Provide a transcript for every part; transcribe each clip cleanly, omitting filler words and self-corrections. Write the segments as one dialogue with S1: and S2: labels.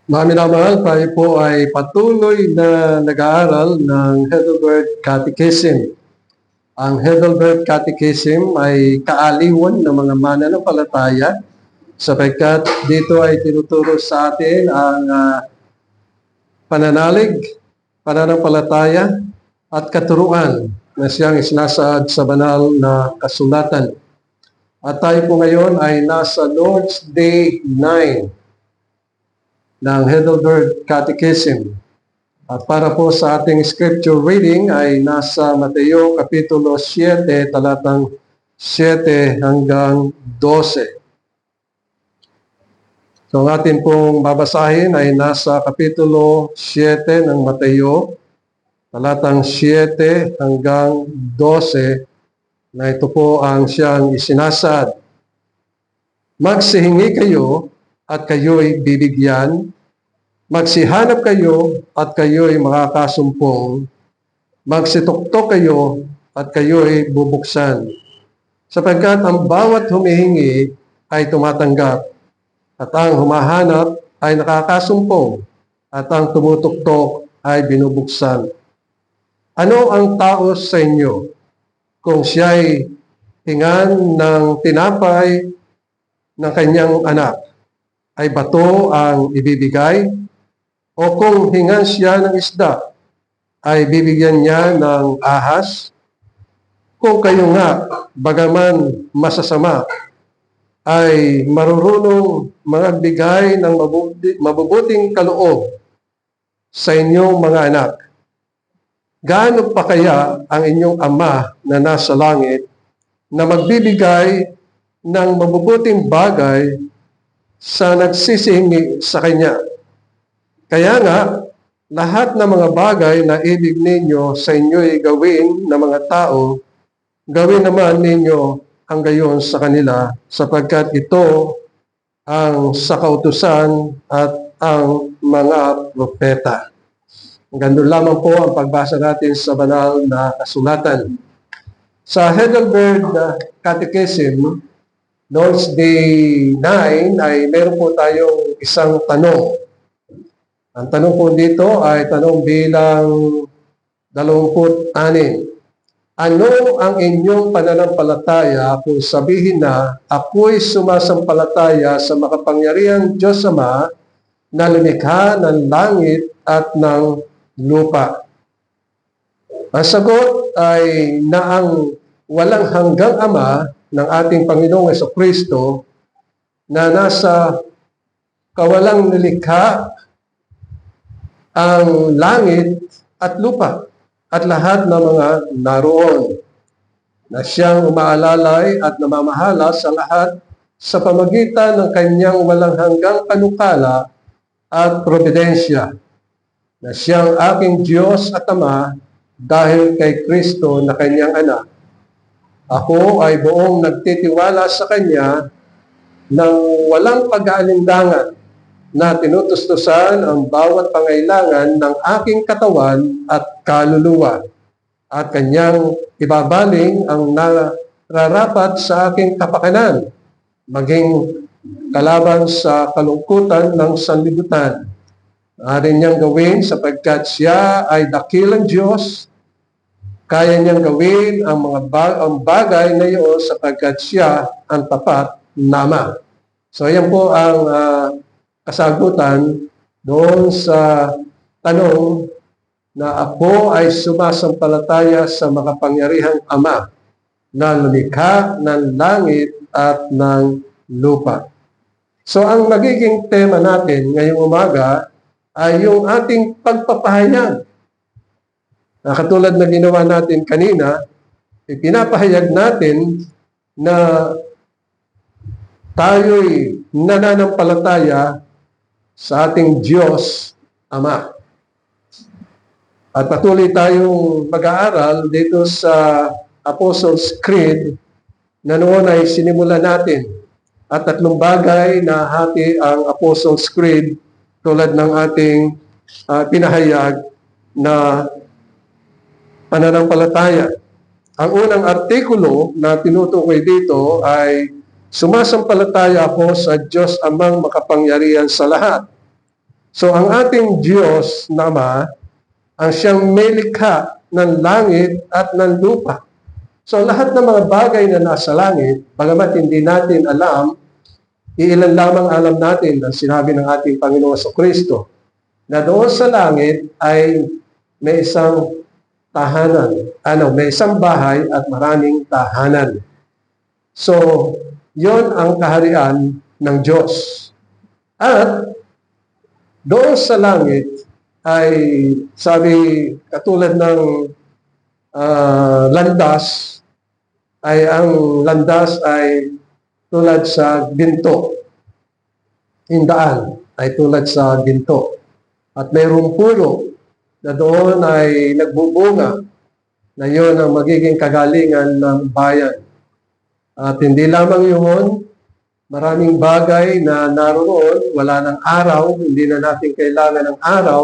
S1: Mga minamahal, tayo po ay patuloy na nag-aaral ng Heidelberg Catechism. Ang Heidelberg Catechism ay kaaliwan ng mga mananampalataya sapagkat dito ay tinuturo sa atin ang pananalig, pananampalataya at katuruan na siyang isinasaad sa banal na kasulatan. At tayo po ngayon ay nasa Lord's Day 9 ng Heidelberg Catechism. At para po sa ating scripture reading ay nasa Mateo Kapitulo 7, talatang 7 hanggang 12. So ang atin pong babasahin ay nasa Kapitulo 7 ng Mateo, talatang 7 hanggang 12, na ito po ang siyang isinasad. Magsihingi kayo at kayo'y bibigyan, magsihanap kayo at kayo'y makakasumpong, magsituktok kayo at kayo'y bubuksan. Sapagkat ang bawat humihingi ay tumatanggap, at ang humahanap ay nakakasumpong, at ang tumutuktok ay binubuksan. Ano ang tao sa inyo kung siya'y hingan ng tinapay ng kanyang anak? Ay bato ang ibibigay? O kung hingan siya ng isda, ay bibigyan niya ng ahas? Kung kayo nga, bagaman masasama, ay marurunong magbigay ng mabubuting kaloob sa inyong mga anak, gaano pa kaya ang inyong Ama na nasa langit na magbibigay ng mabubuting bagay sa nagsisihingi sa Kanya? Kaya nga, lahat ng mga bagay na ibig ninyo sa inyo'y gawin ng mga tao, gawin naman ninyo ang gayon sa kanila, sapagkat ito ang sa kautusan at ang mga propeta. Ganun lamang po ang pagbasa natin sa banal na kasulatan. Sa Heidelberg Catechism, Lord's Day 9 ay meron po tayong isang tanong. Ang tanong po dito ay tanong bilang 26. Ano ang inyong pananampalataya kung sabihin na ako'y sumasampalataya sa makapangyarihang Diyos Ama na lumikha ng langit at ng lupa? Ang sagot ay na ang walang hanggang Ama ng ating Panginoong Jesucristo na nasa kawalang nilikha ang langit at lupa at lahat ng mga naroon, na siyang umaalalay at namamahala sa lahat sa pamagitan ng kanyang walang hanggang panukala at probidensya, na siyang aking Diyos at Ama dahil kay Kristo na kanyang anak. Ako ay buong nagtitiwala sa Kanya ng walang pag-aalinlangan na tinutustusan ang bawat pangailangan ng aking katawan at kaluluwa, at Kanyang ibabaling ang nararapat sa aking kapakanan, maging kalaban sa kalungkutan ng sanlibutan. Maaari niyang gawin sapagkat siya ay dakilang Diyos. Kaya niyang gawin ang ang bagay na iyon sapagkat siya ang tapat na Ama. So yan po ang kasagutan doon sa tanong na ako ay sumasampalataya sa makapangyarihang Ama na lumikha ng langit at ng lupa. So ang magiging tema natin ngayong umaga ay yung ating pagpapahayag. Katulad na ginawa natin kanina, ipinapahayag natin na tayo'y nananampalataya sa ating Diyos Ama. At patuloy tayong mag-aaral dito sa Apostles' Creed na noon ay sinimulan natin. At 3 bagay na hati ang Apostles' Creed tulad ng ating pinahayag na pananampalataya. Ang unang artikulo na tinutukoy dito ay sumasampalataya ako sa Diyos Amang makapangyarihan sa lahat, So ang ating Diyos na Ama, ang siyang may likha ng langit at ng lupa. So lahat ng mga bagay na nasa langit, bagamat hindi natin alam, iilan lamang alam natin ang sinabi ng ating Panginoon Kristo na doon sa langit ay may isang tahanan. May isang bahay at maraming tahanan. So, yon ang kaharian ng Diyos. At doon sa langit ay sabi katulad ng landas, ay ang landas ay tulad sa ginto. Indaan ay tulad sa ginto. At mayroong puno na doon ay nagbubunga na yon ang magiging kagalingan ng bayan. At hindi lamang yun, maraming bagay na naroon, wala ng araw, hindi na natin kailangan ng araw,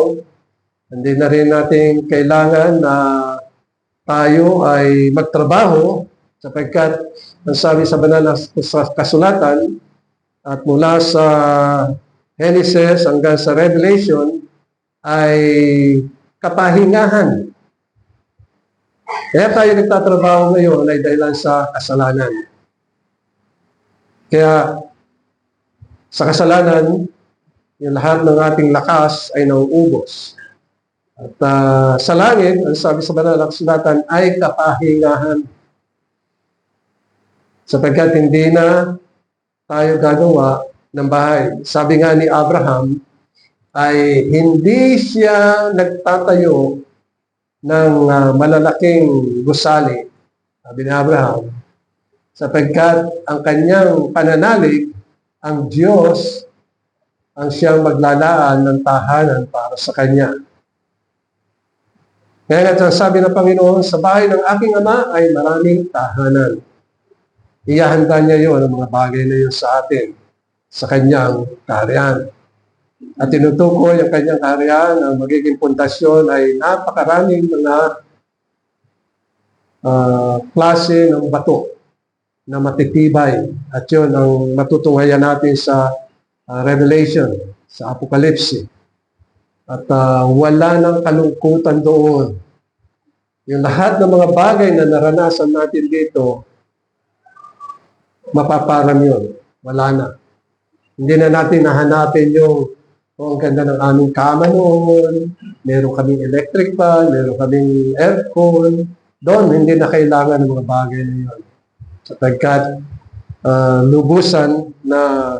S1: hindi na rin natin kailangan na tayo ay magtrabaho sapagkat ang sabi sa banal na kasulatan at mula sa Genesis hanggang sa Revelation ay kapahingahan. Kaya tayo nagtatrabaho ngayon ay dahilan sa kasalanan. Kaya sa kasalanan, yung lahat ng ating lakas ay nauubos. At sa langit, ang sabi sa banal na kasulatan ay kapahingahan. Sapagkat hindi na tayo gagawa ng bahay. Sabi nga ni Abraham, ay hindi siya nagtatayo ng malalaking gusali. Sabi ni Abraham, sapagkat ang kanyang pananalig, ang Diyos, ang siyang maglalaan ng tahanan para sa kanya. Kaya nga sabi ng Panginoon, sa bahay ng aking Ama ay maraming tahanan. Iyahanda niya yun, ang mga bagay na yun sa atin, sa kanyang kaharian. At tinutukoy ang kanyang kaharian, ang magiging pundasyon ay napakaraming mga klase ng bato na matitibay. At yun ang matutunghayan natin sa Revelation, sa Apocalypse. At wala ng kalungkutan doon. Yung lahat ng mga bagay na naranasan natin dito, mapaparam yun. Wala na. Hindi na natin nahanapin yung ang ganda ng aming kama noon, meron kaming electric fan, meron kaming aircon. Doon, hindi na kailangan ng mga bagay na yun. Sapagkat lubusan na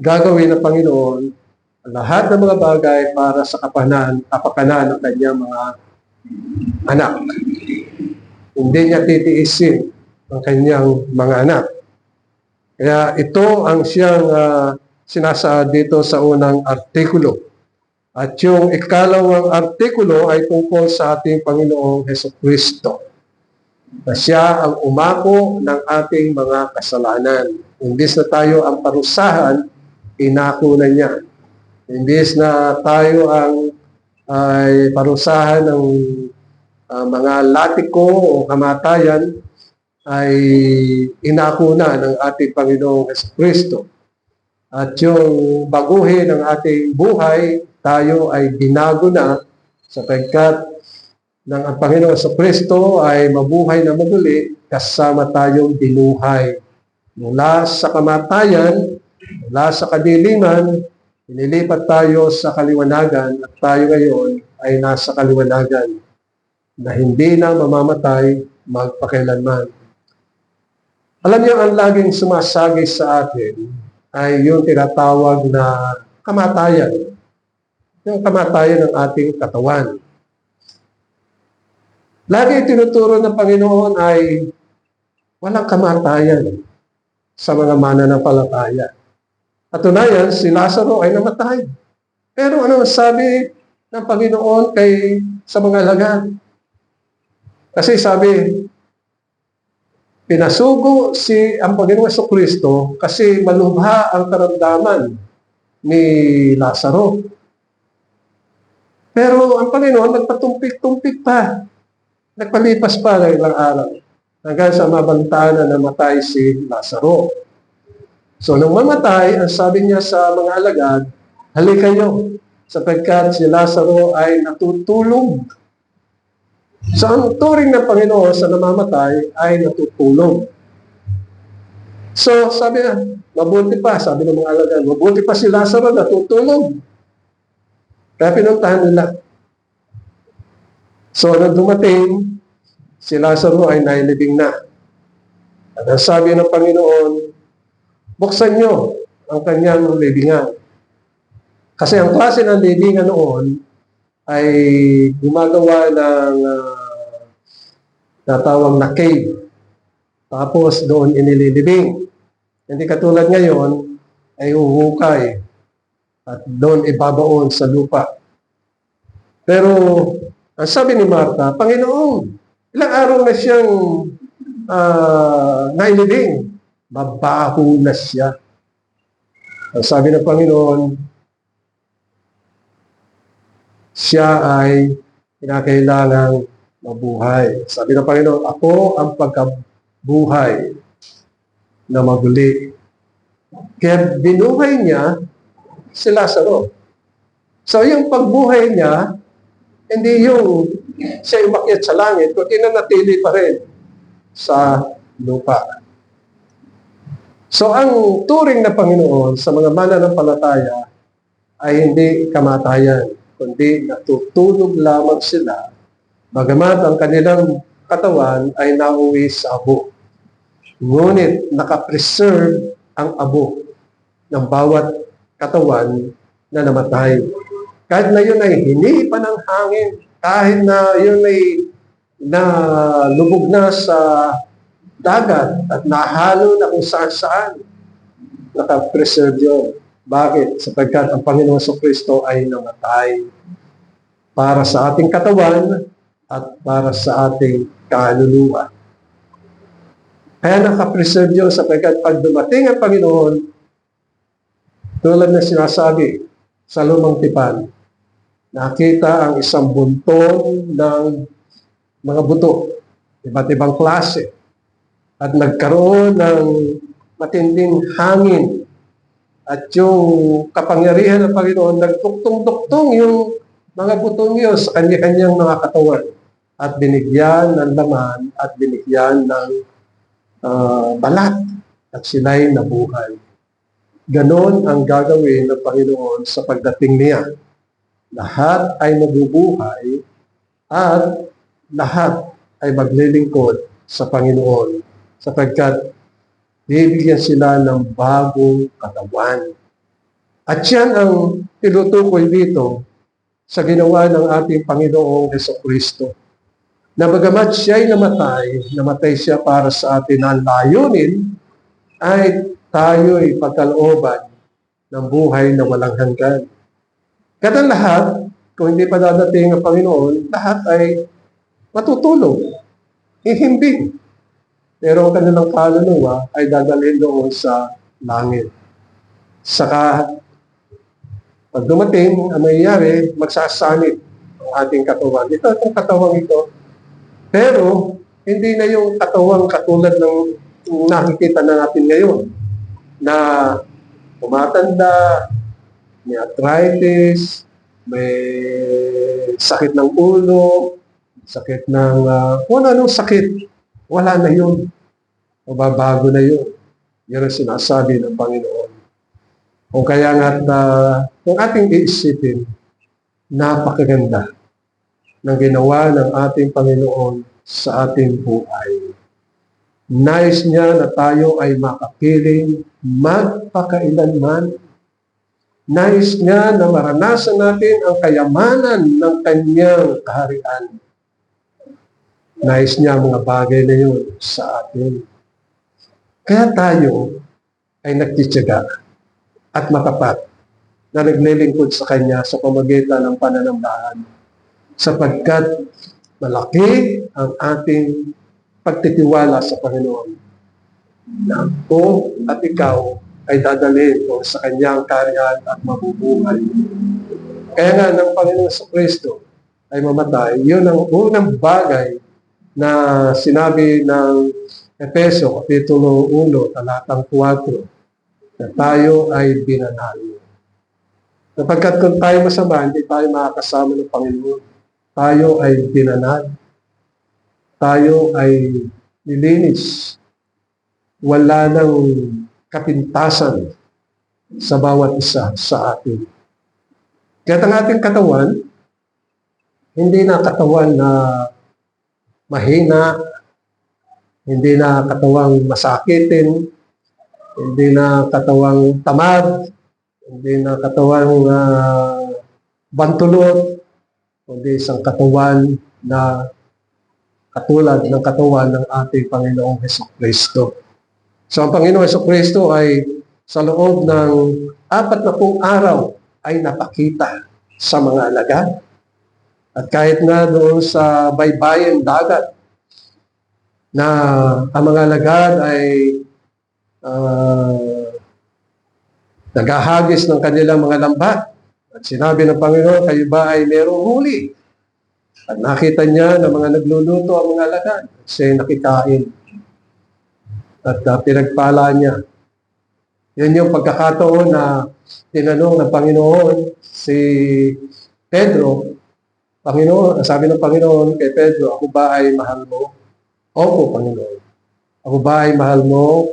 S1: gagawin ng Panginoon lahat ng mga bagay para sa kapakanan ng kanyang mga anak. Hindi niya titiisin ang kanyang mga anak. Kaya ito ang siyang sinasaad dito sa unang artikulo. At yung ikalawang artikulo ay tungkol sa ating Panginoong Hesukristo. Na siya ang umako ng ating mga kasalanan. Imbis na tayo ang parusahan, inako na niya. Imbis na tayo ang ay parusahan ng mga latiko o kamatayan, ay inako na ng ating Panginoong Hesukristo. At yung baguhin ng ating buhay, tayo ay binago na sapagkat ng ang Panginoon Kristo ay mabuhay na muli kasama tayong binuhay. Mula sa kamatayan, mula sa kadiliman, inilipat tayo sa kaliwanagan at tayo ngayon ay nasa kaliwanagan na hindi na mamamatay magpakailanman. Alam niyo, ang laging sumasagi sa atin ay yung tinatawag na kamatayan. Yung kamatayan ng ating katawan. Lagi tinuturo ng Panginoon ay walang kamatayan sa mga mananampalataya. At tunayan, si Lazaro ay namatay. Pero ano sabi ng Panginoon sa mga alagad? Kasi sabi, pinasugo ang Panginoong Kristo kasi malubha ang karamdaman ni Lazaro. Pero ang Panginoon nagpatumpik-tumpik pa. Nagpalipas pa ng ilang araw. Hanggang sa mabantaan na namatay si Lazaro. So nung mamatay, ang sabi niya sa mga alagad, halika kayo. sapagkat si Lazaro ay natutulog. So ang turing ng Panginoon sa namamatay ay natutulog. So sabi na, mabuti pa, sabi ng mga alagad, mabuti pa si Lazaro natutulog. Kaya pinuntahan nila. So nang dumating, si Lazaro ay nailibing na. At ang sabi ng Panginoon, buksan niyo ang kanyang libingan. Kasi ang klase ng libingan noon ay gumagawa ng natawag na cave. Tapos doon inililibing. Hindi katulad ngayon ay huhukay at doon ibabaon sa lupa. Pero ang sabi ni Martha, Panginoon, ilang araw na siyang nailibing. Mabaho na siya. Ang sabi ng Panginoon, siya ay kinakailangang mabuhay. Sabi ng Panginoon, ako ang pagkabuhay na maguli. Kaya binuhay niya si Lazaro. So yung pagbuhay niya, hindi yung siya umakyat sa langit, kundi nanatili pa rin sa lupa. So ang turing na Panginoon sa mga mananampalataya ay hindi kamatayan, kundi natutulog lamang sila, bagamat ang kanilang katawan ay nauwi sa abo. Ngunit nakapreserve ang abo ng bawat katawan na namatay. Kahit na yun ay hinipan ng hangin, kahit na yun ay nalubog na sa dagat at nahalo na kung saan-saan, nakapreserve yun. Bakit? Sapagkat ang Panginoon sa Kristo ay namatay para sa ating katawan at para sa ating kaluluwa. Kaya nakapreserve yun sapagkat pag dumating ang Panginoon, tulad na sinasabi sa Lumang Tipan, nakita ang isang bunton ng mga buto, iba't ibang klase, at nagkaroon ng matinding hangin. At yung kapangyarihan ng Panginoon, nagtuktong-tuktong yung mga butong yun sa kanya-kanyang mga katawan. At binigyan ng laman at binigyan ng balat. At sila'y nabuhay. Ganon ang gagawin ng Panginoon sa pagdating niya. Lahat ay mabubuhay at lahat ay maglilingkod sa Panginoon. Sapagkat bibigyan sila ng bagong katawan. At yan ang tinutukoy dito sa ginawa ng ating Panginoong Jesucristo. Na bagamat siya'y namatay siya para sa atin. Ang layunin ay tayo'y pagkalooban ng buhay na walang hanggan. Kada lahat, kung hindi pa dadating ang Panginoon, lahat ay matutulog, hihimbing. Pero ang kanilang kaluluwa ay dadalhin doon sa langit. Saka, pag dumating, ang mayayari, magsasanib ang ating katawan. Itong katawang ito. Pero, hindi na yung katawang katulad ng nakikita na natin ngayon. Na tumatanda, may arthritis, may sakit ng ulo, sakit ng kung anong sakit. Wala na yun. Mababago na yun. Yan ang sinasabi ng Panginoon. Kung kaya nga, kung ating iisipin, napakaganda ng ginawa ng ating Panginoon sa ating buhay. Nais niya na tayo ay makapiling magpakailanman. Nais niya na maranasan natin ang kayamanan ng kanyang kaharian. Nais niya mga bagay na yun sa atin. Kaya tayo ay nagtitiyaga at matapat na naglilingkod sa Kanya sa pamagitan ng pananambahan. Sapagkat malaki ang ating pagtitiwala sa Panginoon. Na ako at ikaw ay dadalhin sa Kanyang kaharian at mabubuhay. Kaya nga ng Panginoon sa Kristo ay mamatay. Yun ang unang bagay na sinabi ng Efeso, Kapitulo 1, talatang 4, na tayo ay binanal. Sapagkat kung tayo masama, hindi tayo makakasama ng Panginoon. Tayo ay dinanay. Tayo ay nilinis. Wala nang kapintasan sa bawat isa sa atin. Kaya ang ating katawan, hindi na katawan na mahina, hindi na katawang masakitin, hindi na katawang tamad, hindi na katawang bantulot, kundi isang katawan na katulad ng katawan ng ating Panginoong Hesukristo. So ang Panginoong Hesukristo ay sa loob ng 40 araw ay napakita sa mga alagad. At kahit na doon sa baybayin dagat na ang mga alagad ay naghahagis ng kanilang mga lambat. At sinabi ng Panginoon, kayo ba ay merong huli? At nakita niya na mga nagluluto ang mga alagad. Siya nakikain. At pinagpala niya. Yan yung pagkakataon na tinanong ng Panginoon si Pedro. Panginoon, sabi ng Panginoon kay Pedro, ako ba ay mahal mo? Opo, Panginoon. Ako ba ay mahal mo?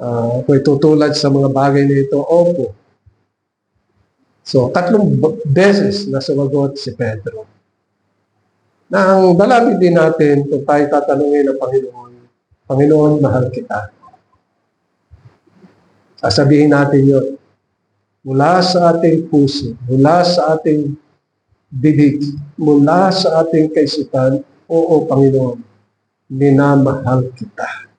S1: Ako'y tutulad sa mga bagay na ito? Opo. So, 3 beses na sumagot si Pedro. Na ang dalangin din natin kung tayo tatanungin ng Panginoon, Panginoon, mahal kita. Sasabihin natin yun. Mula sa ating puso, mula sa ating bibig, mula sa ating kaisipan, oo, Panginoon, minamahal kita.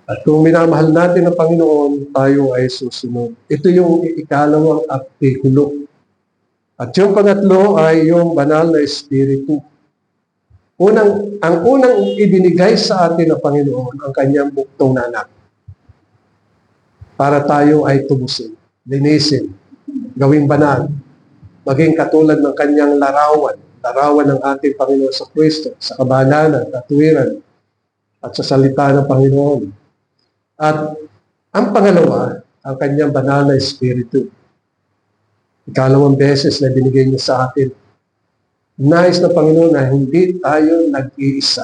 S1: At kung minamahal natin ang Panginoon, tayo ay susunod. Ito yung ikalawang artikulo. At yung pangatlo ay yung banal na Espiritu. Ang unang ibinigay sa atin ng Panginoon, ang kanyang buktong na anak. Para tayo ay tubusin, linisin, gawing banal, maging katulad ng kanyang larawan ng ating Panginoon sa Kristo, sa kabanalan, katuwiran, at sa salita ng Panginoon. At ang pangalawa, ang kanyang banal na Espiritu. Ikalawang beses na binigay niya sa atin. Nais ng Panginoon na hindi tayo nag-iisa.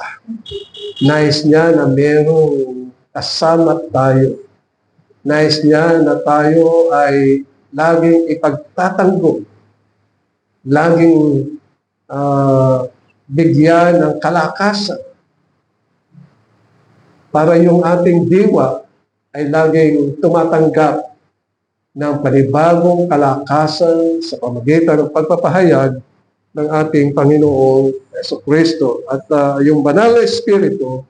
S1: Nais niya na merong kasama tayo. Nais niya na tayo ay laging ipagtatanggol. Laging bigyan ng kalakasan. Para yung ating diwa ay laging tumatanggap ng panibagong kalakasan sa pamagitan ng pagpapahayag ng ating Panginoong Jesucristo. At yung banal na Espiritu,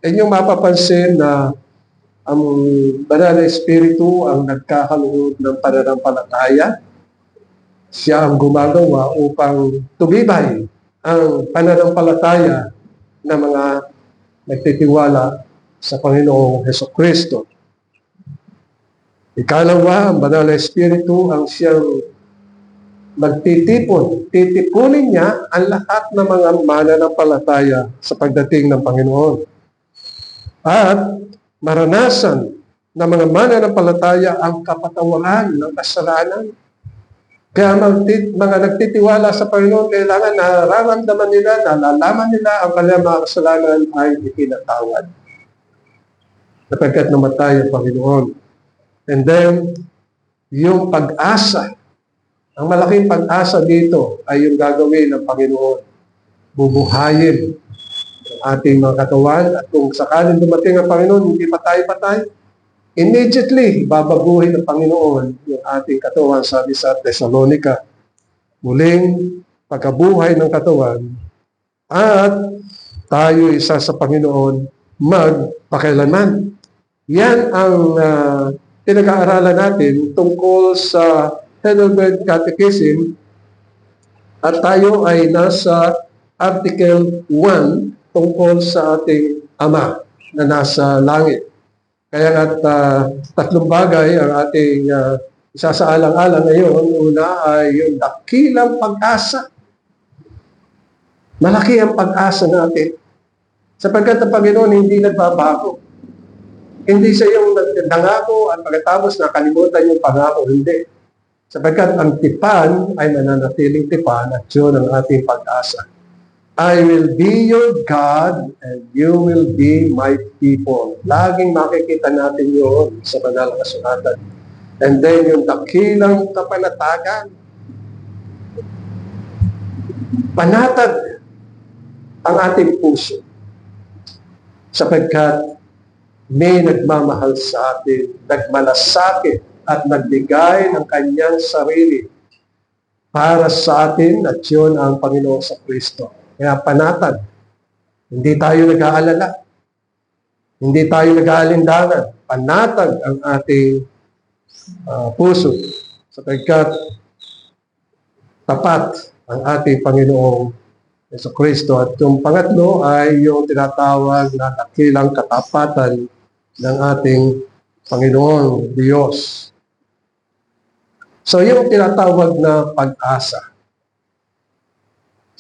S1: inyong mapapansin na ang banal na Espiritu ang nagkakaluhod ng pananampalataya. Siya ang gumagawa upang tumibay ang pananampalataya ng mga nagtitiwala sa Panginoong Jesucristo. Ikalawa, ang banal na Espiritu ang siyang magtitipon. Titipunin niya ang lahat ng mga mananampalataya sa pagdating ng Panginoon. At maranasan ng mga mananampalataya ang kapatawaran ng kasalanan. Kaya mga nagtitiwala sa Panginoon, kailangan nararamdaman nila, nalalaman nila ang kanilang mga kasalanan ay itinatawad. Sapagkat namatay ang Panginoon. And then, yung pag-asa, ang malaking pag-asa dito ay yung gagawin ng Panginoon. Bubuhayin ang ating mga katawan at kung sakaling dumating ang Panginoon, hindi patay-patay, immediately babaguhin ng Panginoon yung ating katawan, sabi sa Thessalonica. Muling pagkabuhay ng katawan at tayo isa sa Panginoon magpakailanman. Yan ang pinag-aaralan natin tungkol sa Heidelberg Catechism at tayo ay nasa Article 1 tungkol sa ating Ama na nasa langit. Kaya nga't 3 bagay ang ating isasaalang-alang ngayon. Una ay yung dakilang pag-asa. Malaki ang pag-asa natin. Sapagkat ang Panginoon hindi nagbabago. Hindi siya yung nangako at pagkatapos nakalimutan yung pangako. Hindi. Sapagkat ang tipan ay mananatiling tipan at yun ang ating pag-asa. I will be your God and you will be my people. Laging makikita natin yun sa banal na kasulatan. And then yung dakilang kapanatagan. Panatag ang ating puso. Sapagkat may nagmamahal sa atin, nagmalasakit at nagbigay ng kanyang sarili para sa atin at yun ang Panginoon sa Kristo. Kaya panatag. Hindi tayo nag-aalala. Hindi tayo nag-aalindangan. Panatag ang ating puso. Sapagkat tapat ang ating Panginoong sa Kristo. At yung pangatlo ay yung tinatawag na dakilang katapatan ng ating Panginoong Diyos. So yung tinatawag na pag-asa.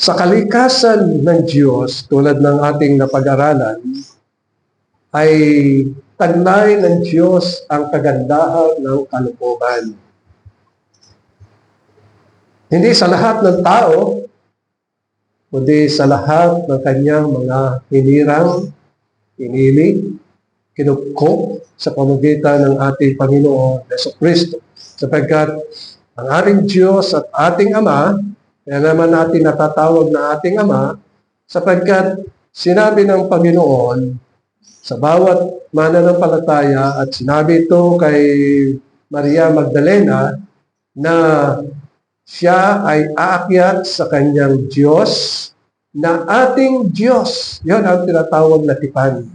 S1: Sa kalikasan ng Diyos, tulad ng ating napag-aralan, ay taglay ng Diyos ang kagandahan ng kalooban. Hindi sa lahat ng tao, kundi sa lahat ng kanyang mga hinirang, pinili, kinupkop sa pamamagitan ng ating Panginoon Yesu Kristo. Sapagkat ang ating Diyos at ating Ama, kaya naman natin natatawag na ating Ama, sapagkat sinabi ng Panginoon sa bawat mananampalataya at sinabi ito kay Maria Magdalena na siya ay aakyat sa kanyang Diyos na ating Diyos. Yan ang tinatawag na tipan.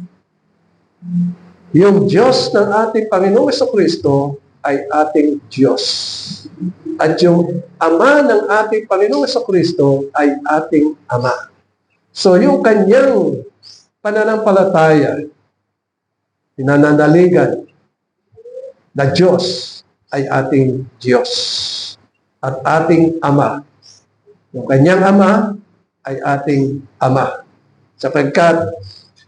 S1: Yung Diyos ng ating Panginoong Jesucristo ay ating Diyos. At yung Ama ng ating Panginoong Jesucristo ay ating Ama. So yung kanyang pananampalataya, pinananaligan na Diyos ay ating Diyos at ating Ama. Yung kanyang Ama ay ating Ama. Sapagkat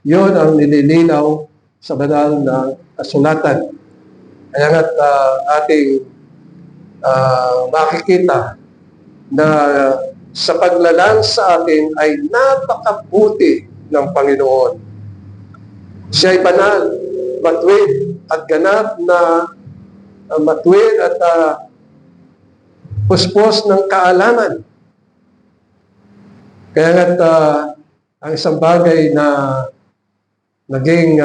S1: yun ang nililinaw sa banal na kasulatan. Kaya nga't ating makikita na sa paglalang sa atin ay napakabuti ng Panginoon. Siya ay banal, matuwid at ganap na matuwid at puspos ng kaalaman. Kaya nga't ang isang bagay na naging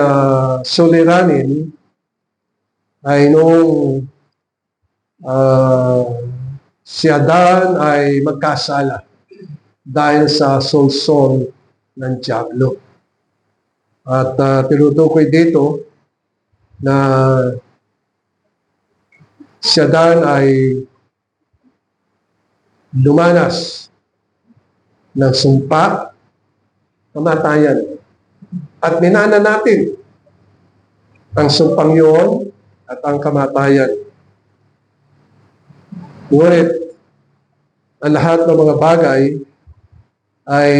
S1: suliranin ay noong si Adan ay magkasala dahil sa solsol ng Diablo. At tinutukoy dito na si Adan ay lumanas ng sumpa, kamatayan. At minana natin ang sumpang yun at ang kamatayan. Ngunit, ang lahat ng mga bagay ay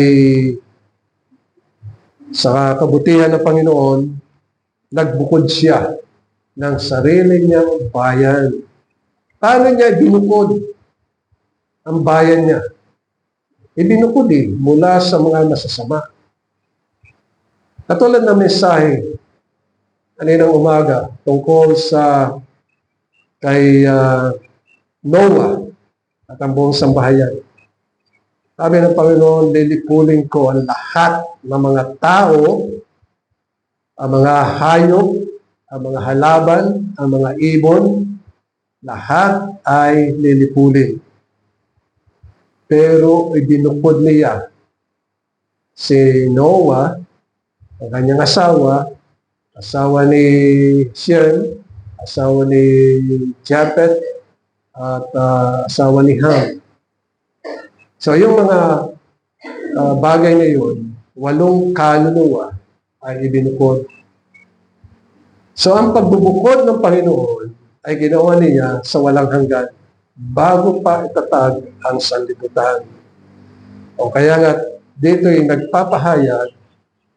S1: sa kabutihan ng Panginoon, nagbukod siya ng sarili niyang bayan. Paano niya binukod ang bayan niya? Ibinukod mula sa mga masasama. Katulad ng mensahe kaninang umaga tungkol sa kay Noah at ang buong sambahayan. Sabi ng Panginoon, lilipulin ko ang lahat ng mga tao, ang mga hayop, ang mga halaban, ang mga ibon, lahat ay lilipulin. Pero ibinukod niya si Noah, ang kanyang asawa ni Shem, asawa ni Japheth, at asawa ni Ham. So yung mga bagay na yun, 8 kaluluwa ay ibinukod. So ang pagbubukod ng Panginoon ay ginawa niya sa walang hanggan bago pa itatag ang sanlibutan. O kaya nga dito ay nagpapahayag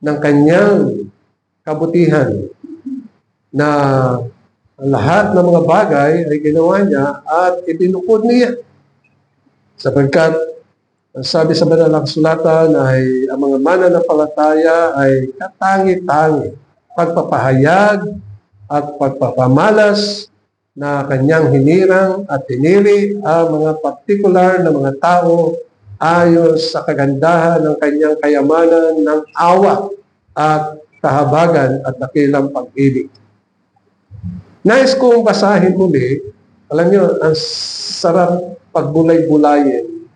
S1: ng kanyang kabutihan na ang lahat ng mga bagay ay ginawa niya at ibinukod niya. Sapagkat ang sabi sa banal na kasulatan ay ang mga mananampalataya ay katangi-tangi, pagpapahayag at pagpapamalas na kanyang hinirang at hiniri ang mga partikular na mga tao ayon sa kagandahan ng kanyang kayamanan ng awa at kahabagan at dakilang pag-ibig. Nais kong basahin muli, alam niyo, ang sarap pagbulay-bulayin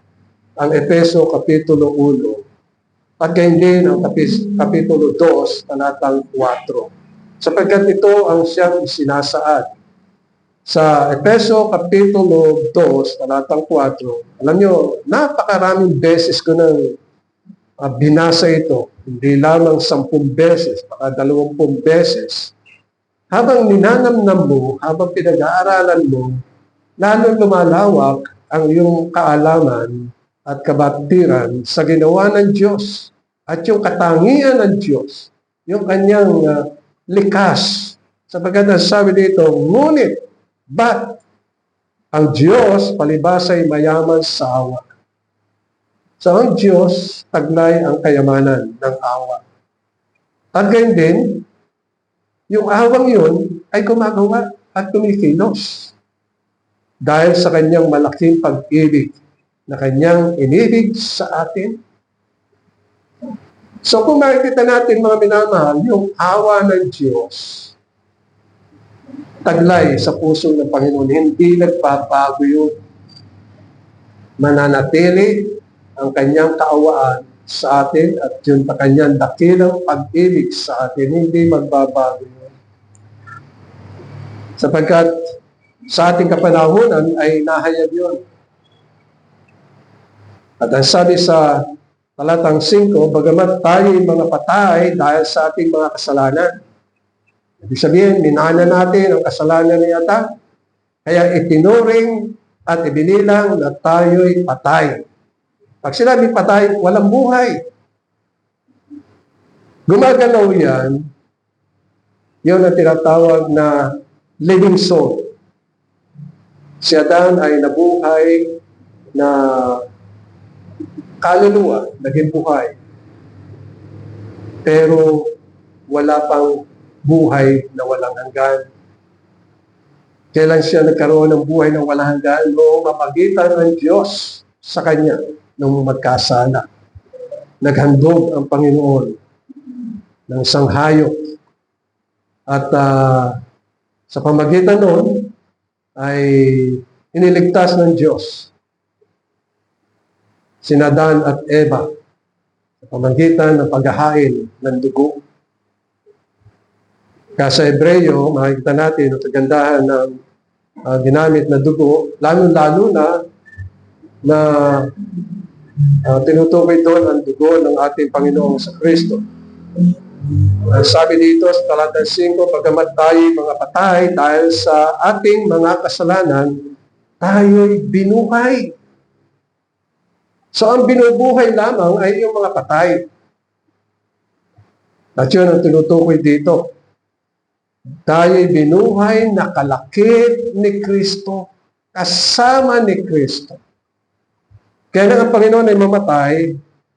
S1: ang Efeso Kapitulo 1 at gayon din ang Kapitulo 2, talatang 4. Sapagkat ito ang siyang sinasaad. Sa Efeso Kapitulo 2, talatang 4, alam nyo, napakaraming beses ko nang binasa ito. Hindi lamang 10 beses, baka 20 beses. Habang ninanamnam mo, habang pinag-aaralan mo, lalong lumalawak ang iyong kaalaman at kabatiran sa ginawa ng Diyos at yung katangian ng Diyos, yung kanyang likas. Sapagkat sabi dito, ngunit, but ang Diyos palibas ay mayaman sa awa. So ang Diyos, taglay ang kayamanan ng awa. At gayon din, yung awang yun ay gumagawa at kumikilos dahil sa kanyang malaking pag-ibig na kanyang inibig sa atin. So kung makikita natin mga minamahal, yung awa ng Diyos, taglay sa puso ng Panginoon, hindi nagbabago yun. Mananatili ang kanyang kaawaan sa atin at yun pa kanyang dakilang pag-ibig sa atin, hindi magbabago yun. Sapagkat sa ating kapanahunan ay nahayag yun. At ang sabi sa talatang 5, bagamat tayo'y mga patay dahil sa ating mga kasalanan. Ibig sabihin, minana natin ang kasalanan ni Adan. Kaya itinuring at ibinilang na tayo'y patay. Pag sinabi patay, walang buhay. Gumagalaw yan, yun ang tinatawag na living soul. Si Adan ay nabuhay na kaluluwa, naging buhay. Pero wala pang buhay na walang hanggan. Kailan siya nagkaroon ng buhay na walang hanggan? Noong mapagitan ng Diyos sa Kanya, nung magkasala. Naghandog ang Panginoon ng isang hayop. At sa pamagitan noon, ay iniligtas ng Diyos sina Adan at Eva sa pamagitan ng paghahain ng dugo. Kaya sa Hebreyo, makikita natin ang kagandahan ng ginamit na dugo, lalo-lalo na tinutukoy doon ang dugo ng ating Panginoong sa Kristo. Sabi dito sa talatang 5, pagamat tayo'y mga patay dahil sa ating mga kasalanan, tayo'y binuhay. So ang binubuhay lamang ay yung mga patay. At yun ang tinutukoy dito. Tayo'y binuhay na kalakip ni Kristo, kasama ni Kristo. Kaya na ang Panginoon ay mamatay,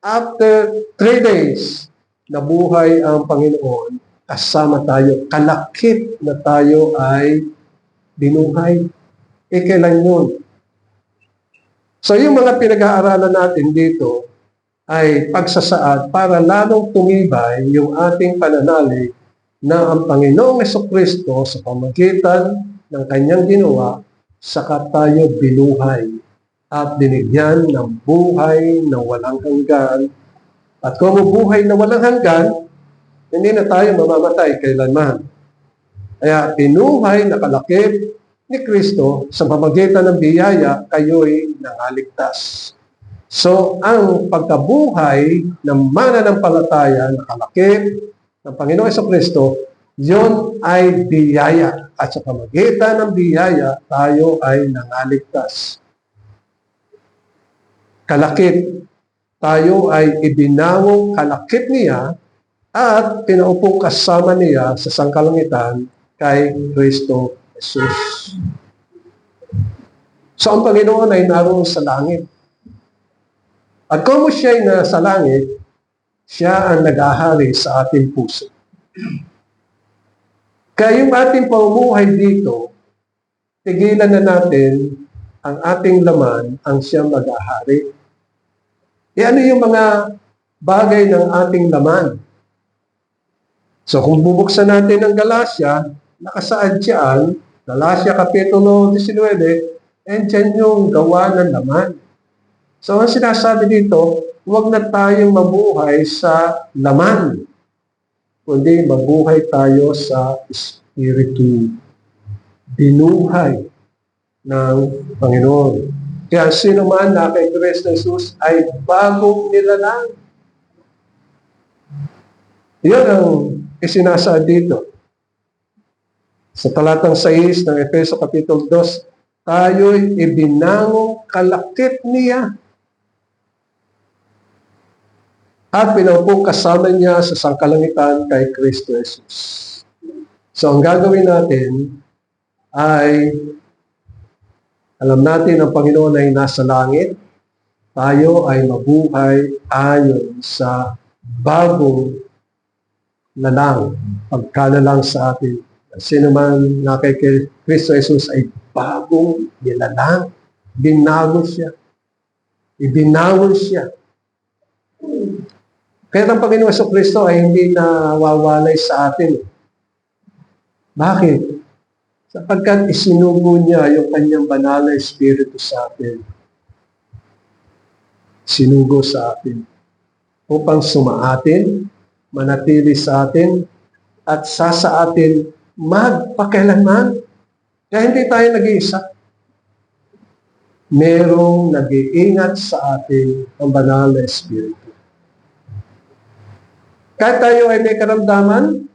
S1: after 3 days, nabuhay ang Panginoon, kasama tayo, kalakip na tayo ay binuhay. Kailan yun? So yung mga pinag-aaralan natin dito ay pagsasaad para lalong tumibay yung ating pananalig na ang Panginoong Jesucristo sa pamagitan ng kanyang ginawa, saka tayo binuhay at binigyan ng buhay na walang hanggan. At kung buhay na walang hanggan, hindi na tayo mamamatay kailanman. Kaya binuhay na kalakip ni Kristo sa pamagitan ng biyaya, kayo'y nangaligtas. So, ang pagkabuhay ng mananampalataya na kalakip ng Panginoong Jesucristo, yun ay biyaya. At sa pamagitan ng biyaya, tayo ay nangaligtas. Kalakip. Tayo ay ibinawong kalakip niya at pinaupong kasama niya sa sangkalangitan, kay Kristo Jesus. So ang Panginoon ay naroon sa langit. At kung siya ay nasa langit, siya ang nag-ahari sa ating puso. Kaya yung ating pamumuhay dito, tigilan na natin ang ating laman ang siyang mag-ahari. Ano yung mga bagay ng ating laman? So kung bubuksan natin ang Galacia, nakasaad siyan, Galacia Kapitulo 19, and dyan yung gawa ng laman. So ang sinasabi dito, huwag na tayong mabuhay sa laman, kundi mabuhay tayo sa Espiritu. Binuhay ng Panginoon. Kaya sino man na kay Kristo Jesus ay bagong nilalang. Yan ang isinasaad dito. Sa talatang 6 ng Efeso Kapitulo 2, tayo'y ibinangong kalakip niya at pinaupo kasama niya sa sangkalangitan kay Kristo Jesus. So ang gagawin natin ay alam natin ang Panginoon ay nasa langit. Tayo ay mabuhay ayon sa bagong lalang, pagkalalang sa atin. Sino man na kay Kristo Jesus ay bagong nilalang. Binago siya. Ibinago siya. Kaya ang Panginoon sa Kristo ay hindi nawawalay sa atin. Bakit? Sapagkat isinugo niya yung kanyang banal na Espiritu sa atin. Sinugo sa atin upang sumaatin, manatili sa atin, at sa atin magpakailanman. Kaya hindi tayo nag-iisa. Merong nag-iingat sa atin ang banal na Espiritu. Kahit tayo ay may karamdaman,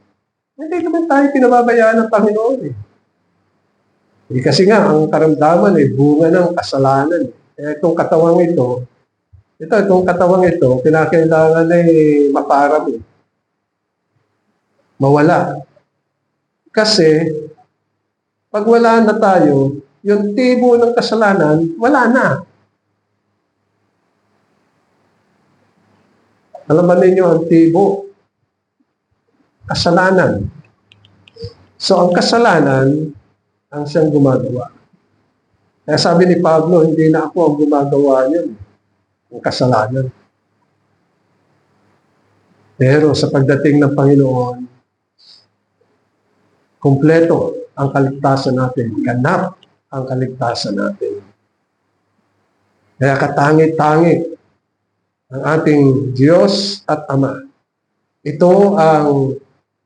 S1: hindi naman tayo pinababayaan ng Panginoon eh. Kasi nga, ang karamdaman ay bunga ng kasalanan. Kaya itong katawang ito, kinakailangan ay maparam eh. Mawala. Kasi, pag wala na tayo, yung tibo ng kasalanan, wala na. Alam ba ninyo ang tibo? Kasalanan. So, ang kasalanan, ang siyang gumagawa. Kaya sabi ni Pablo, hindi na ako ang gumagawa niyan. Ang kasalanan. Pero sa pagdating ng Panginoon, kumpleto ang kaligtasan natin. Ganap ang kaligtasan natin. Kaya katangit-tangit ang ating Diyos at Ama. Ito ang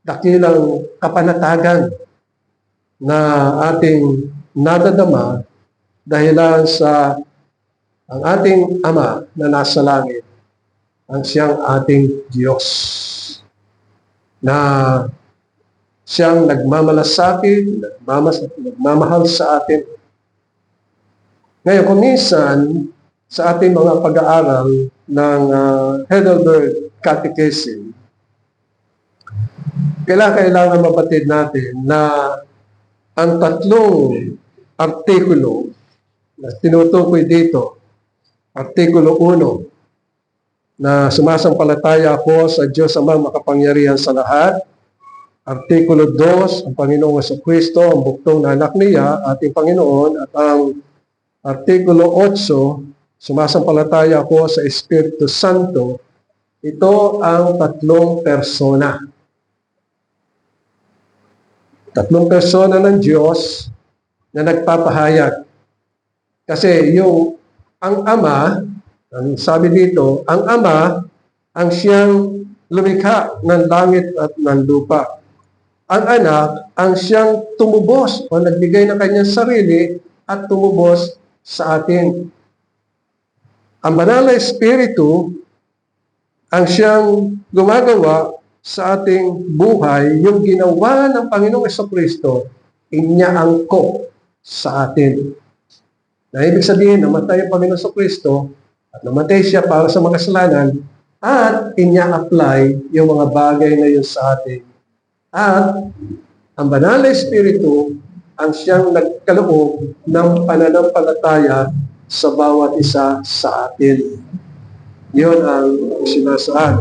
S1: dakilang kapanatagan na ating nadadama dahilan sa ang ating Ama na nasa langit, ang siyang ating Diyos, na siyang nagmamalasakit, nagmamahal sa atin. Ngayon, kung minsan, sa ating mga pag-aaral ng Heidelberg Catechism, kailangan mabatid natin na ang tatlong artikulo na tinutukoy dito, Artikulo 1, na sumasampalataya ako sa Diyos Amang makapangyarihan sa lahat. Artikulo 2, ang Panginoong Jesucristo, ang buktong na anak niya, ating Panginoon. At ang Artikulo 8, sumasampalataya ako sa Espiritu Santo. Ito ang tatlong persona. Tatlong persona ng Diyos na nagpapahayag. Kasi ang Ama, ang sabi dito, ang Ama ang siyang lumikha ng langit at ng lupa. Ang Anak ang siyang tumubos o nagbigay ng kanyang sarili at tumubos sa atin. Ang Banal na Espiritu ang siyang gumagawa sa ating buhay, yung ginawa ng Panginoong Jesucristo, inyaangko sa atin. Na ibig sabihin, namatay ang Panginoong Jesucristo at namatay siya para sa mga kasalanan at inya-apply yung mga bagay na yun sa atin. At Ang banal na Espiritu ang siyang nagkaloob ng pananampalataya sa bawat isa sa atin. Yun ang sinasaad.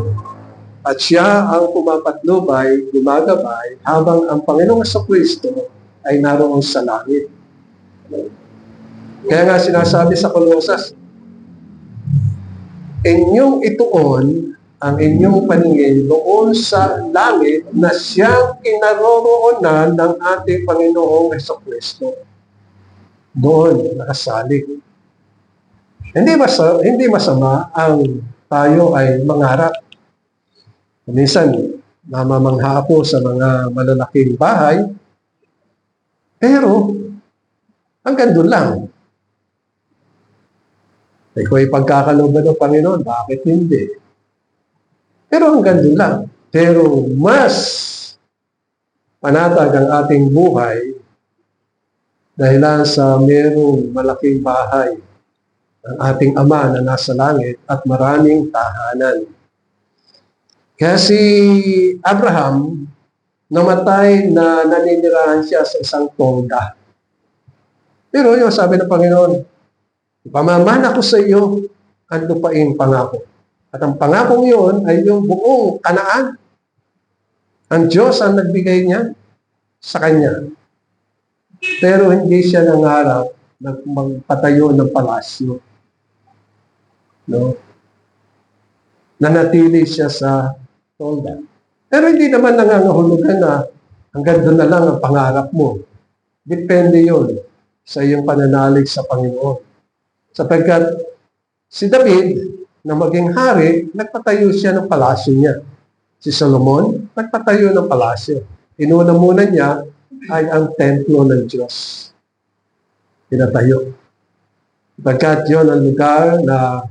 S1: At siya ang pumapatnubay, gumagabay, habang ang Panginoong Kristo ay naroon sa langit. Kaya nga sinasabi sa Kolosas, inyong ituon ang inyong paningin doon sa langit na siyang kinaroroonan ng ating Panginoong Kristo. Doon nakasalig. Hindi masama ang tayo ay mangarap. Minsan, namamangha po sa mga malalaking bahay, pero hanggang doon lang. Ikaw ay pagkakalooban ng Panginoon, bakit hindi? Pero hanggang doon lang. Pero mas panatag ang ating buhay dahil sa mayroong malaking bahay ang ating Ama na nasa langit at maraming tahanan. Kaya si Abraham, namatay na naninirahan siya sa isang tolda. Pero yung sabi ng Panginoon, ipamamana ko sa iyo ang lupaing pangako. At ang pangakong yun ay yung buong Kanaan. Ang Diyos ang nagbigay niya sa kanya. Pero hindi siya nangarap na magpatayo ng palasyo. No? Nanatili siya sa tolda. Pero hindi naman nangangahulugan na hanggang doon na lang ang pangarap mo. Depende yun sa iyong pananalig sa Panginoon. Sapagkat si David, na maging hari, nagpatayo siya ng palasyo niya. Si Solomon, nagpatayo ng palasyo. Inuna muna niya ay ang templo ng Diyos. Pinatayo. Sapagkat yun ang lugar na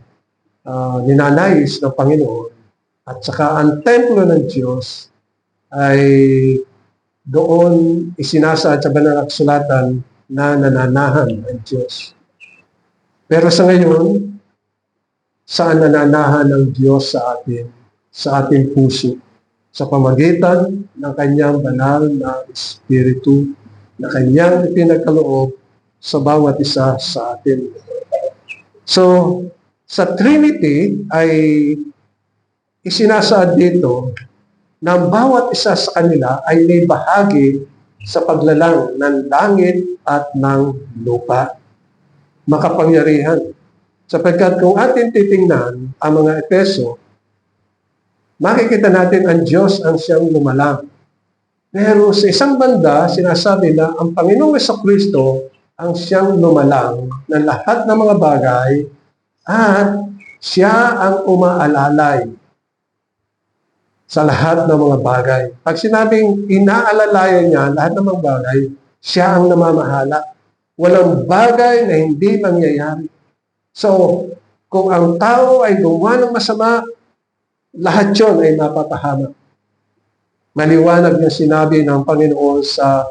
S1: ninanais ng Panginoon. At saka ang templo ng Diyos ay doon isinasaad sa banal na kasulatan na nananahan ng Diyos. Pero sa ngayon, saan nananahan ng Diyos sa atin, sa ating puso, sa pamagitan ng kanyang banal na Espiritu na kanyang ipinagkaloob sa bawat isa sa atin. So, sa Trinity ay isinasaad dito na ang bawat isa sa kanila ay may bahagi sa paglalang ng langit at ng lupa. Makapangyarihan. Sapagkat kung atin titingnan ang mga Efeso, makikita natin ang Diyos ang siyang lumalang. Pero sa isang banda, sinasabi na ang Panginoong Kristo ang siyang lumalang ng lahat ng mga bagay at siya ang umaalalay sa lahat ng mga bagay. Pag sinabing inaalalayan niya lahat ng mga bagay, siya ang namamahala. Walang bagay na hindi mangyayari. So, kung ang tao ay gumawa ng masama, lahat yun ay mapapahamak. Maliwanag na sinabi ng Panginoon sa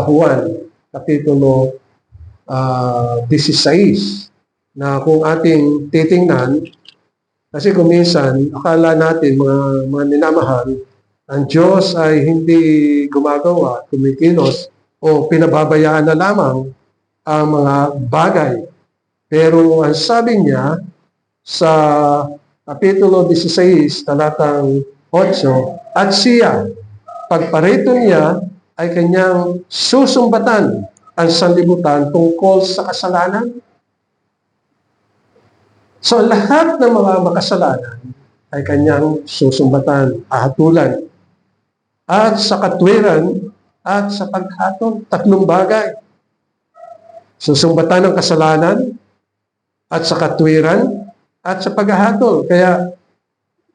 S1: Juan, Kapitulo 16, na kung ating titingnan, kasi kung minsan, akala natin, mga minamahal, ang Diyos ay hindi gumagawa, kumikilos, o pinababayaan na lamang ang mga bagay. Pero ang sabi niya sa Kapitulo 16, talatang 8, at siya, pagparito niya, ay kanyang susumbatan ang sanlibutan tungkol sa kasalanan. So lahat ng mga makasalanan ay kanyang susumbatan, ahatulan, at sa katwiran at sa paghatol. Tatlong bagay. Susumbatan ng kasalanan, at sa katwiran, at sa paghahatol. Kaya,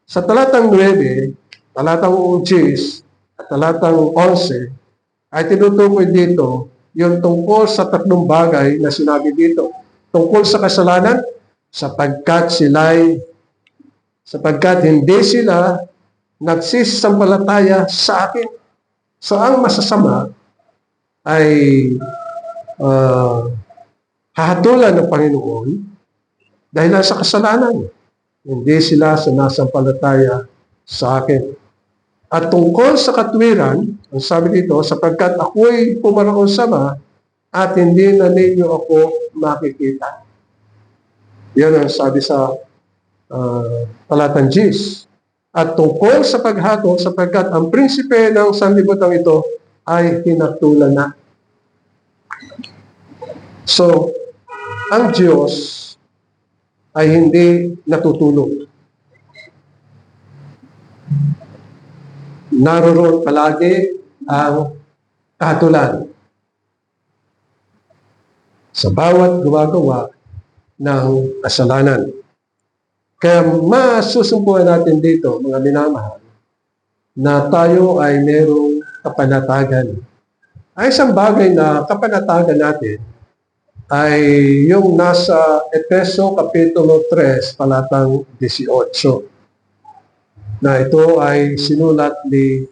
S1: sa talatang 9, talatang 10, at talatang 11, ay tinutukoy dito yung tungkol sa tatlong bagay na sinabi dito. Tungkol sa kasalanan, sapagkat hindi sila nagsisampalataya sa akin. So, ang masasama ay hahatulan ng Panginoon dahil sa kasalanan. Hindi sila sinasampalataya sa akin. At tungkol sa katwiran, ang sabi dito, sapagkat ako'y pumaroon sa Ama at hindi na ninyo ako makikita. Yan ang sabi sa talatang 10. At tungkol sa paghatol, sapagkat ang prinsipe ng sanlibutan ito ay hinatulan na. So, ang Diyos ay hindi natutulog. Naroon palagi ang kahatulan sa bawat gumagawa ng kasalanan. Kaya masusumpuan natin dito, mga minamahal, na tayo ay merong kapanatagan. Ay isang bagay na kapanatagan natin ay yung nasa Efeso Kapitulo 3, talatang 18. Na ito ay sinulat ni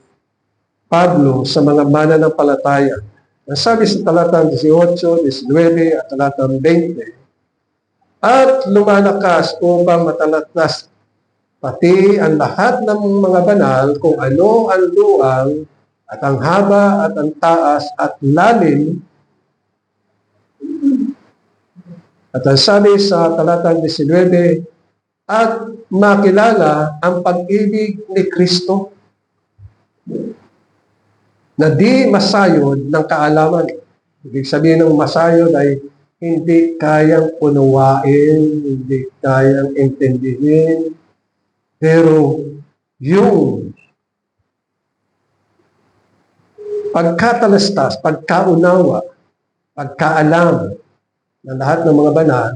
S1: Pablo sa mga mananampalataya. Ang sabi sa talatang 18, 19 at talatang 20, at lumalakas upang matalatas pati ang lahat ng mga banal kung ano ang luang at ang haba at ang taas at lalim. At ang sabi sa talatang 19, at makilala ang pag-ibig ni Kristo na di masayod ng kaalaman. Ibig sabihin ng masayod ay hindi kayang unawain, hindi kayang intindihin, pero yung pagkatalastas, pagkaunawa, pagkaalam ng lahat ng mga banal,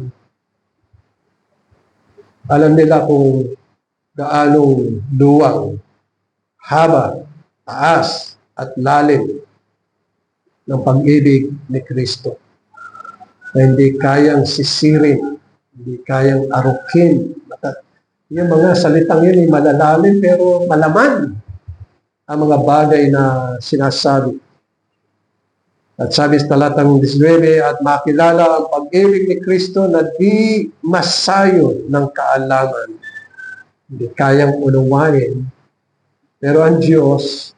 S1: alam nila kung gaanong luwang, haba, taas, at lalim ng pag-ibig ni Kristo. Na hindi kayang sisirin, hindi kayang arukin. Yung mga salitang yun ay malalalim pero malaman ang mga bagay na sinasabi. At sabi sa talatang 19, at makilala ang pag-ibig ni Kristo na di masayod ng kaalaman. Hindi kayang unawain. Pero ang Diyos,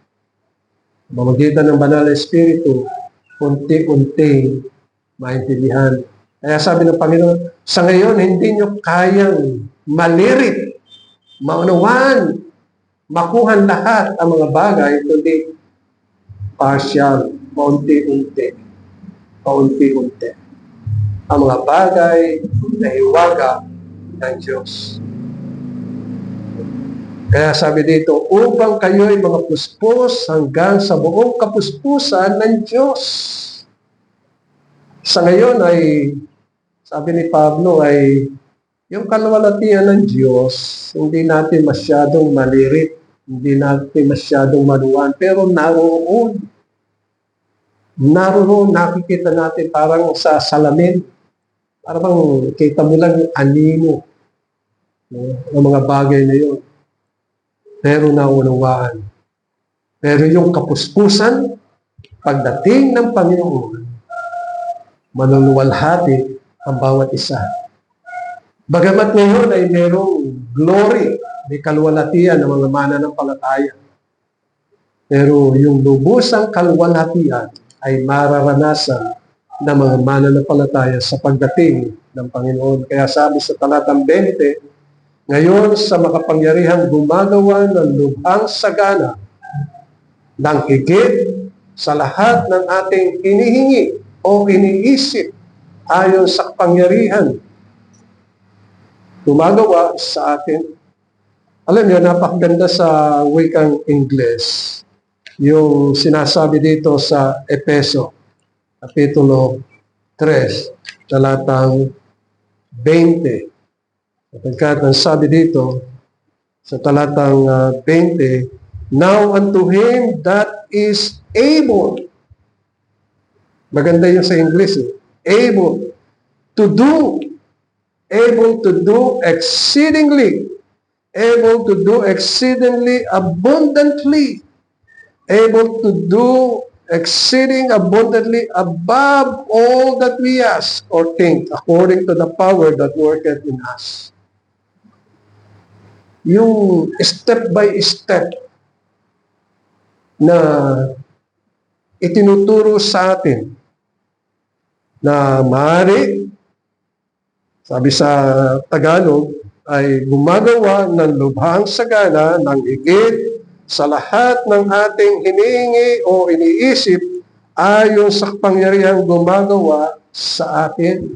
S1: mamagitan ng Banal na Espiritu, unti-unti maintindihan. Kaya sabi ng Panginoon, sa ngayon hindi nyo kayang malirit, maunawaan, makuhan lahat ang mga bagay, kundi partial, paunti-unti, paunti-unti. Ang mga bagay na hiwaga ng Diyos. Kaya sabi dito, upang kayo'y mga puspos hanggang sa buong kapuspusan ng Diyos. Sa ngayon ay, sabi ni Pablo ay, yung kalwalatian ng Diyos, hindi natin masyadong malirit, hindi natin masyadong maluwan, pero naroon, nakikita natin parang sa salamin, parang kita mo lang yung anino ng mga bagay na yun. Pero naunawaan. Pero yung kapuspusan, pagdating ng Panginoon, manunwalhati ang bawat isa. Bagamat ngayon ay merong glory, may kalwalhatian ng mga mananampalataya. Pero yung lubusang kalwalhatian ay mararanasan ng mga mananampalataya sa pagdating ng Panginoon. Kaya sabi sa talatang 20, ngayon sa makapangyarihang gumagawa ng lubhang sagana ng higit sa lahat ng ating hinihingi o iniisip ayon sa kapangyarihan gumagawa sa atin. Alam niyo, napakaganda sa wikang Ingles yung sinasabi dito sa Efeso Kapitulo 3 talatang 20. Sapagkat ang sabi dito sa talatang 20, now unto him that is able, maganda yun sa English, able to do exceedingly abundantly, able to do exceeding abundantly above all that we ask or think, according to the power that worketh in us. Yung step by step na itinuturo sa atin na maaari, sabi sa Tagalog, ay gumagawa ng lubhang sagana ng higit sa lahat ng ating hinihingi o iniisip ayon sa kapangyarihang gumagawa sa atin.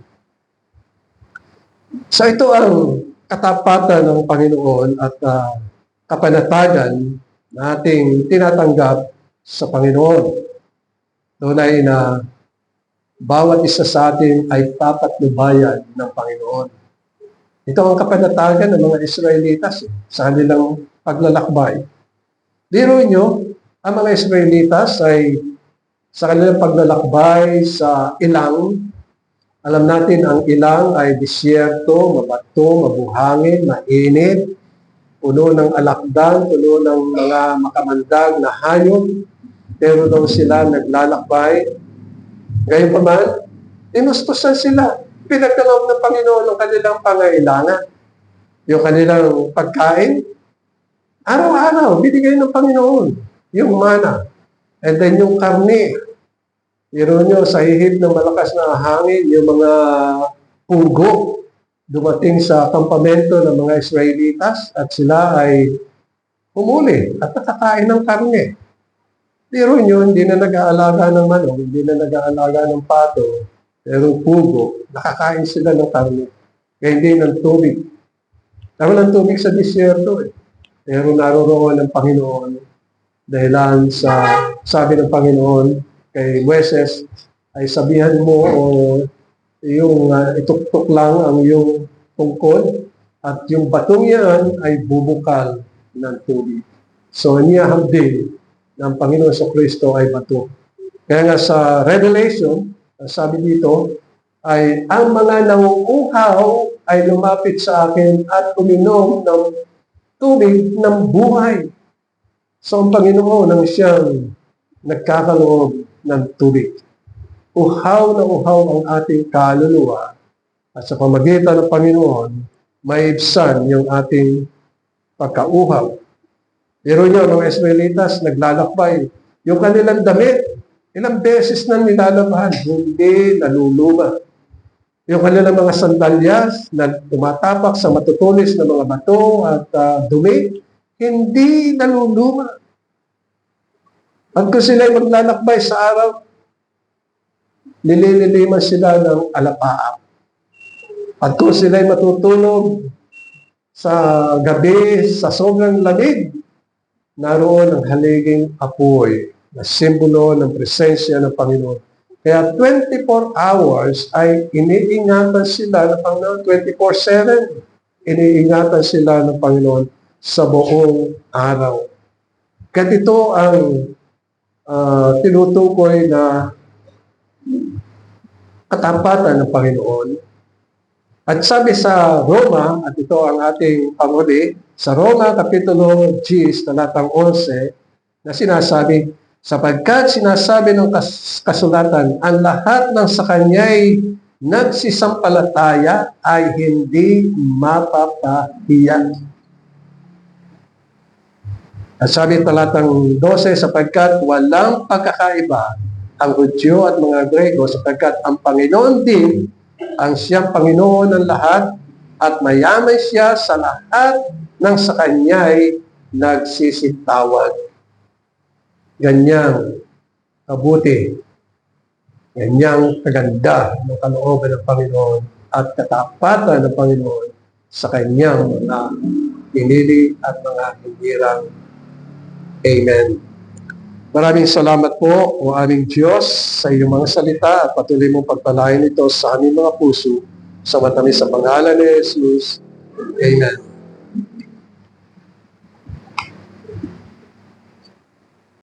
S1: So ito ang katapatan ng Panginoon at kapanatagan na ating tinatanggap sa Panginoon. Tunay na bawat isa sa atin ay tatatnubayan ng Panginoon. Ito ang kapanatagan ng mga Israelitas sa kanilang paglalakbay. Biro nyo, ang mga Israelitas ay sa kanilang paglalakbay sa ilang, alam natin ang ilang ay disyerto, mabato, mabuhangin, mainit, puno ng alakdan, puno ng mga makamandag na hayop, pero daw sila naglalakbay. Ngayon pa man, inustusan sila. Pinagkaloob ng Panginoon ang kanilang pangailangan. Yung kanilang pagkain, araw-araw, binigay ng Panginoon. Yung mana. And then yung karne. Pero nyo, sa hihid ng malakas na hangin, yung mga pugo dumating sa kampamento ng mga Israelitas at sila ay humuli at nakakain ng karne. Pero nyo, hindi na nag-aalaga ng manok, hindi na nag-aalaga ng pato, pero pugo, nakakain sila ng karne. Kaya hindi ng tubig. Naman ng tubig sa disyerto eh. Pero naroroon ng Panginoon dahilan sa sabi ng Panginoon kay Moises ay sabihan mo o yung ituktok lang ang iyong tungkod at yung batong yan ay bubukal ng tubig. So niyaham din ng Panginoon sa Kristo ay bato. Kaya nga sa Revelation, sabi dito, ay ang mga nangunguhaw ay lumapit sa akin at uminom ng tubig ng buhay. So ang Panginoon ang siyang nagkakaloob ng tubig. Uhaw na uhaw ang ating kaluluwa at sa pamagitan ng Panginoon, maibsan yung ating pagkauhaw. Pero yun, mga Israelitas, naglalakbay. Yung kanilang damit, ilang beses na nilalabahan, hindi naluluma. Yung kanilang mga sandalyas na tumatapak sa matutulis na mga bato at dumi, hindi naluluma. At kung sila'y maglalakbay sa araw, nilililiman sila ng alapaap. At kung sila'y matutulog sa gabi, sa sobrang lamig, naroon ang haliging apoy na simbolo ng presensya ng Panginoon. Kaya 24 hours ay iniingatan sila ng Panginoon, 24/7. Iniingatan sila ng Panginoon sa buong araw. Kaya ito ang tinutukoy na katapatan ng Panginoon. At sabi sa Roma, at ito ang ating pamuli, sa Roma Kapitulo 10, talatang 11, na sinasabi, sapagkat sinasabi ng kasulatan, ang lahat ng sa kanya'y nagsisampalataya ay hindi mapapahiya. At sabi talatang 12, sapagkat walang pagkakaiba ang Hudyo at mga Grego, sapagkat ang Panginoon din ang siyang Panginoon ng lahat at mayaman siya sa lahat ng sa kanya'y nagsisitawag. Ganyang kabuti, ganyang kaganda ng kalooban ng Panginoon at katapatan ng Panginoon sa kanyang mga pinili at mga hinirang. Amen. Maraming salamat po, o aming Diyos, sa iyong mga salita at patuloy mong pagpalain ito sa aming mga puso sa matamis sa pangalan ni Jesus. Amen.